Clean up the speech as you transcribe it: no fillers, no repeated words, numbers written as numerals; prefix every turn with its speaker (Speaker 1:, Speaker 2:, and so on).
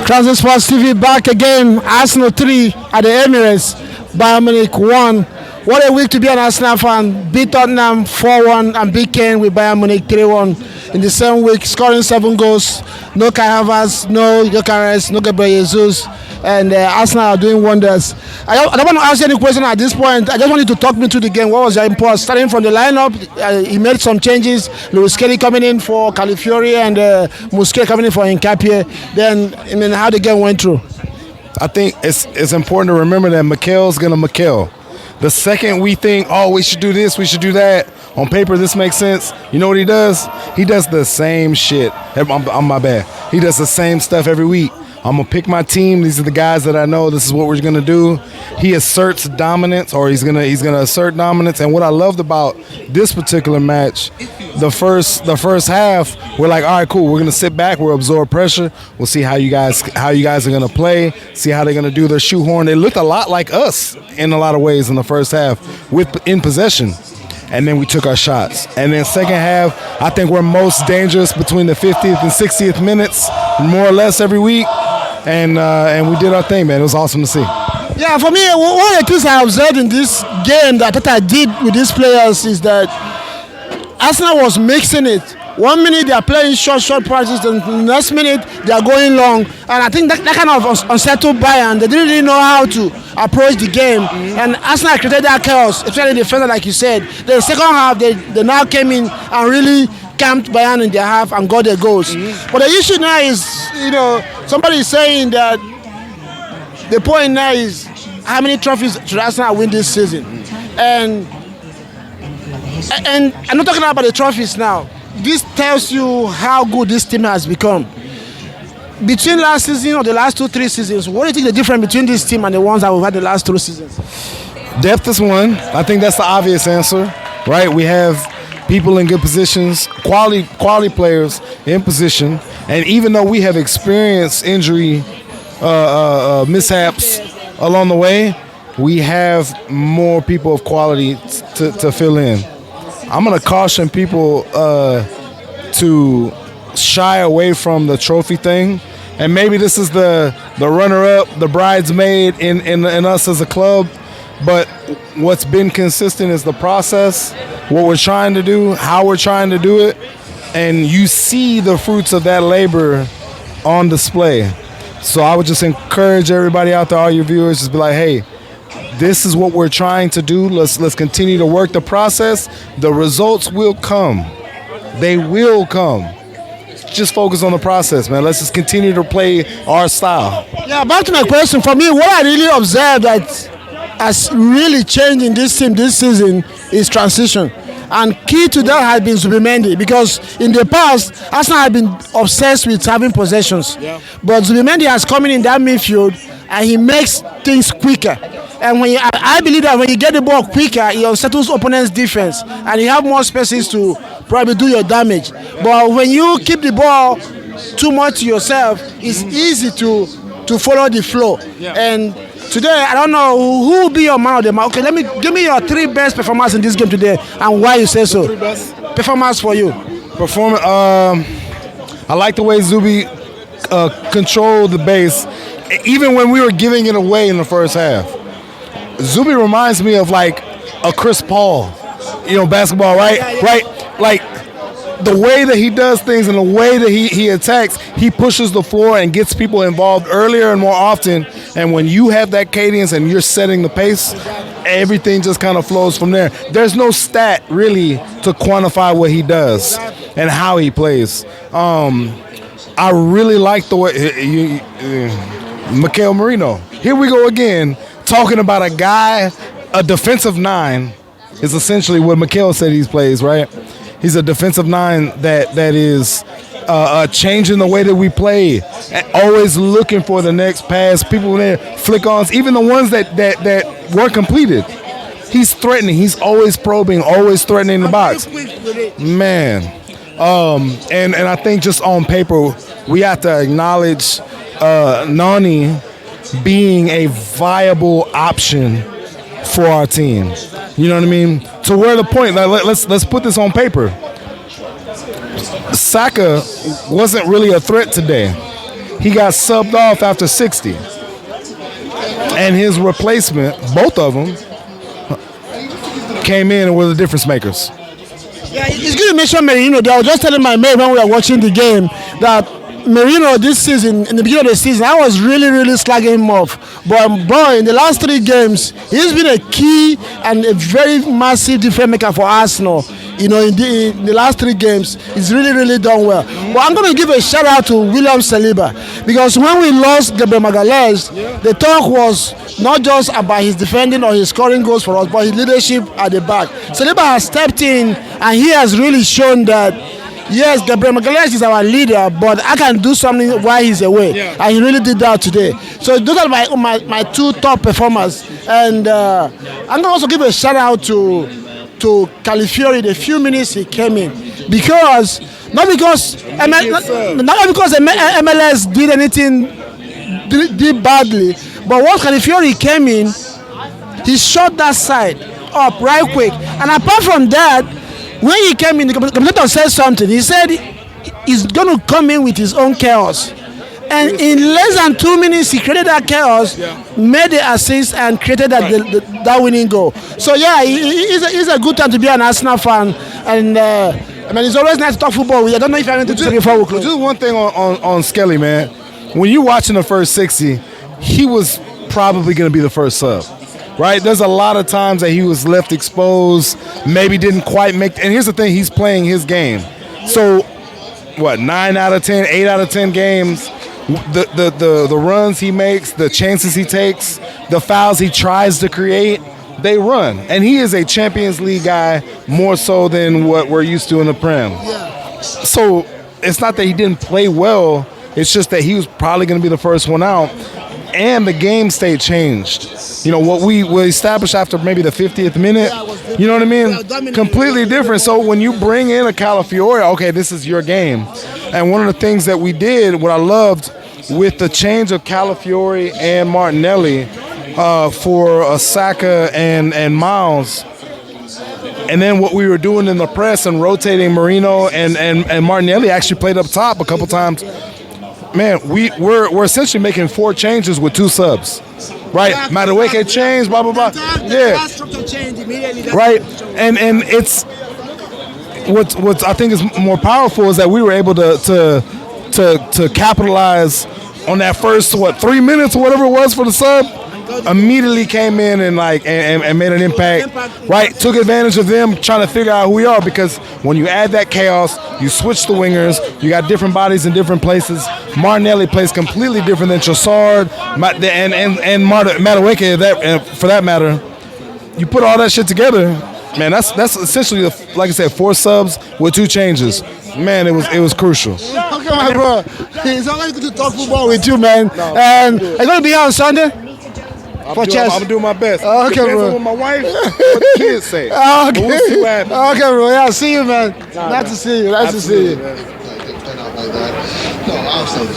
Speaker 1: Transit Sports TV back again. Arsenal 3 at the Emirates. Bayern Munich 1. What a week to be an Arsenal fan. Beat Tottenham 4-1 and beat Kane with Bayern Munich 3-1 in the same week, scoring 7 goals. No Kai Havertz, no Gyökeres, no Gabriel Jesus. And Arsenal are doing wonders. I don't want to ask you any question at this point. I just want you to talk me through the game. What was your impulse? Starting from the lineup, he made some changes. Luis Kelly coming in for Calafiori and Musquet coming in for Nkapie. Then, how the game went through.
Speaker 2: I think it's important to remember that Mikel's going to Mikel. The second we think, oh, we should do this, we should do that, on paper this makes sense, you know what he does? He does the same shit. I'm my bad. He does the same stuff every week. I'm going to pick my team. These are the guys that I know. This is what we're going to do. He asserts dominance, or he's going to assert dominance. And what I loved about this particular match, the first half, we're like, all right, cool. We're going to sit back. We'll absorb pressure. We'll see how you guys are going to play, see how they're going to do their shoehorn. They looked a lot like us in a lot of ways in the first half in possession. And then we took our shots. And then second half, I think we're most dangerous between the 50th and 60th minutes, more or less every week. And we did our thing, man. It was awesome to see.
Speaker 1: Yeah, for me, one of the things I observed in this game that I did with these players is that Arsenal was mixing it. 1 minute they are playing short passes, and the next minute they are going long. And I think that kind of unsettled Bayern. They didn't really know how to approach the game. And Arsenal created that chaos, especially the defender, like you said. The second half, they now came in and really camped Bayern in their half and got their goals. But the issue now is, somebody is saying that the point now is how many trophies should Arsenal win this season? And I'm not talking about the trophies now. This tells you how good this team has become. Between last season or the last 2-3 seasons, what do you think the difference between this team and the ones that we've had the last 2 seasons?
Speaker 2: Depth is one. I think that's the obvious answer, right? We have people in good positions, quality players in position, and even though we have experienced injury mishaps along the way, we have more people of quality to fill in. I'm going to caution people to shy away from the trophy thing, and maybe this is the runner-up, the bridesmaid in us as a club. But what's been consistent is the process, what we're trying to do, how we're trying to do it, and you see the fruits of that labor on display. So I would just encourage everybody out there, all your viewers, just be like, hey, this is what we're trying to do. Let's continue to work the process. The results will come. They will come. Just focus on the process, man. Let's just continue to play our style.
Speaker 1: Yeah, back to my question. For me, what I really observed that has really changed in this team this season is transition. And key to that has been Zubimendi, because in the past, Arsenal had been obsessed with having possessions. Yeah. But Zubimendi has come in that midfield and he makes things quicker. And I believe that when you get the ball quicker, it unsettles opponent's defense and you have more spaces to probably do your damage. But when you keep the ball too much to yourself, it's easy to follow the flow. Yeah. And today, I don't know who will be your man of the match. Okay, give me your 3 best performances in this game today and why you say so.
Speaker 2: 3 best
Speaker 1: performance for you.
Speaker 2: Performance. I like the way Zubi controlled the base, even when we were giving it away in the first half. Zubi reminds me of like a Chris Paul, basketball, right? Yeah. Right, like the way that he does things and the way that he attacks, he pushes the floor and gets people involved earlier and more often. And when you have that cadence and you're setting the pace, everything just kind of flows from there. There's no stat really to quantify what he does and how he plays. I really like the way Mikel Merino. Here we go again, talking about a guy, a defensive 9 is essentially what Mikel said he plays, right? He's a defensive 9 that is changing the way that we play, always looking for the next pass. People there flick-ons, even the ones that weren't completed. He's threatening. He's always probing, always threatening the box. Man. And I think just on paper, we have to acknowledge Nani being a viable option for our team. You know what I mean? To where the point, like, let's put this on paper. Saka wasn't really a threat today. he got subbed off after 60. And his replacement, both of them, came in and were the difference makers.
Speaker 1: Yeah, it's good to mention Merino. I was just telling my mate when we were watching the game that Merino this season, in the beginning of the season, I was really slagging him off. But boy, in the last 3 games, he's been a key and a very massive difference maker for Arsenal. You know, in the last 3 games, he's really done well. But I'm going to give a shout out to William Saliba, because when we lost Gabriel Magalhaes, the talk was not just about his defending or his scoring goals for us, but his leadership at the back. Saliba has stepped in and he has really shown that yes, Gabriel Magalhaes is our leader, but I can do something while he's away. Yeah. And he really did that today. So those are my 2 top performers. And I'm going to also give a shout out to Calafiori the few minutes he came in. Because, not because MLS did anything did badly, but once Calafiori came in, he shot that side up right quick. And apart from that, when he came in, the commentator said something. He said he's going to come in with his own chaos. And in less than 2 minutes, he created that chaos, made the assist, and created that winning goal. So, yeah, it's a good time to be an Arsenal fan. And, I mean, it's always nice to talk football with you. I don't know if you have anything to say before we close.
Speaker 2: Just one thing on Skelly, man. When you're watching the first 60, he was probably going to be the first sub. Right? There's a lot of times that he was left exposed, maybe didn't quite make. And here's the thing, he's playing his game. So, 9 out of 10, 8 out of 10 games, the runs he makes, the chances he takes, the fouls he tries to create, they run. And he is a Champions League guy more so than what we're used to in the Prem. Yeah. So, it's not that he didn't play well, it's just that he was probably going to be the first one out. And the game state changed. You know, what we established after maybe the 50th minute, you know what I mean? Completely different. So when you bring in a Calafiori, okay, this is your game. And one of the things that we did, what I loved, with the change of Calafiori and Martinelli for Saka and Miles, and then what we were doing in the press and rotating Merino and Martinelli actually played up top a couple times. Man, we're essentially making 4 changes with 2 subs, right? Madueke changed, blah blah blah. Yeah, right. And it's what I think is more powerful is that we were able to capitalize on that first 3 minutes or whatever it was for the sub. Immediately came in and made an impact, right? Took advantage of them trying to figure out who we are, because when you add that chaos, you switch the wingers, you got different bodies in different places. Martinelli plays completely different than Trossard and Madueke, for that matter. You put all that shit together, man, that's essentially, like I said, 4 subs with 2 changes. Man, it was crucial.
Speaker 1: Okay, my bro. It's always good to talk football with you, man. No, and are you going to be here on Sunday?
Speaker 2: I'm gonna do my best.
Speaker 1: Okay,
Speaker 2: depends
Speaker 1: bro.
Speaker 2: on what my wife, what the kids say.
Speaker 1: Okay.
Speaker 2: But we'll see what happens.
Speaker 1: Okay, bro. Yeah, see you, man. Nice to see you. Nice to see you.
Speaker 2: Man.
Speaker 3: No, Arsenal